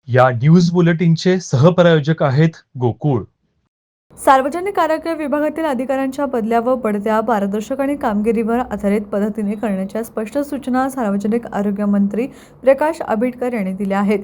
या न्यूज बुलेटिनचे सहप्रायोजक आहेत गोकुळ. सार्वजनिक आरोग्य विभागातील अधिकाऱ्यांच्या बदल्या व बढत्या पारदर्शक आणि कामगिरीवर आधारित पद्धतीने करण्याच्या स्पष्ट सूचना सार्वजनिक आरोग्य मंत्री प्रकाश आंबेडकर यांनी दिल्या आहेत.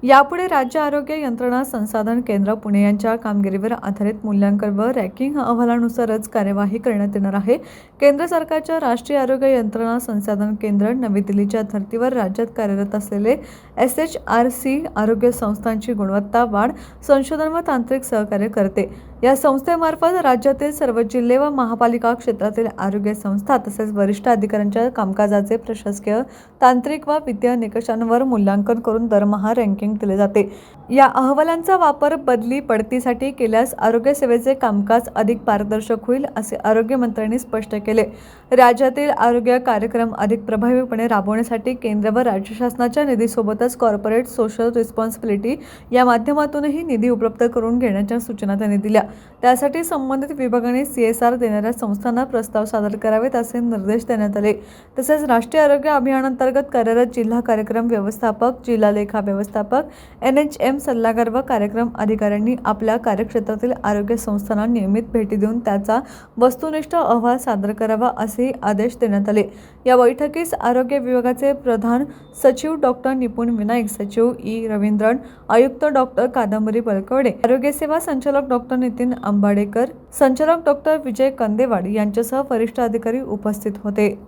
यापुढे राज्य आरोग्य यंत्रणा संसाधन केंद्र पुणे यांच्या कामगिरीवर आधारित मूल्यांकन व रँकिंग अहवालानुसारच कार्यवाही करण्यात येणार आहे. केंद्र सरकारच्या राष्ट्रीय आरोग्य यंत्रणा संसाधन केंद्र नवी दिल्लीच्या धर्तीवर राज्यात कार्यरत असलेले SHRC आरोग्य संस्थांची गुणवत्ता वाढ, संशोधन व तांत्रिक सहकार्य करते. या संस्थेमार्फत राज्यातील सर्व जिल्हे व महापालिका क्षेत्रातील आरोग्य संस्था तसेच वरिष्ठ अधिकाऱ्यांच्या कामकाजाचे प्रशासकीय, तांत्रिक व वित्तीय निकषांवर मूल्यांकन करून दरमहा रँकिंग दिले जाते. या अहवालांचा वापर बदली बढतीसाठी केल्यास आरोग्य सेवेचे कामकाज अधिक पारदर्शक होईल, असे आरोग्य मंत्र्यांनी स्पष्ट केले. राज्यातील आरोग्य कार्यक्रम अधिक प्रभावीपणे राबवण्यासाठी केंद्र व राज्य शासनाच्या निधीसोबतच कॉर्पोरेट सोशल रिस्पॉन्सिबिलिटी या माध्यमातूनही निधी उपलब्ध करून घेण्याच्या सूचना त्यांनी दिल्या. त्यासाठी संबंधित विभागाने CSR देणाऱ्या संस्थांना प्रस्ताव सादर करावेत, असे निर्देश देण्यात आले. तसेच राष्ट्रीय आरोग्य अभियानांतर्गत कार्यरत जिल्हा कार्यक्रम व्यवस्थापक, जिल्हा लेखा व्यवस्थापक, NHM सल्लागार व कार्यक्रम अधिकाऱ्यांनी आपल्या कार्यक्षेत्रातील आरोग्य संस्थांना नियमित भेटी देऊन त्याचा वस्तुनिष्ठ अहवाल सादर करावा, असेही आदेश देण्यात आले. या बैठकीस आरोग्य विभागाचे प्रधान सचिव डॉ. निपुण विनायक, सचिव E. रवींद्रन, आयुक्त डॉ. कादंबरी बलकवडे, आरोग्य सेवा संचालक डॉ. नितीन आंबाडेकर, संचालक डॉ. विजय कंदेवाड यांच्यासह वरिष्ठ अधिकारी उपस्थित होते.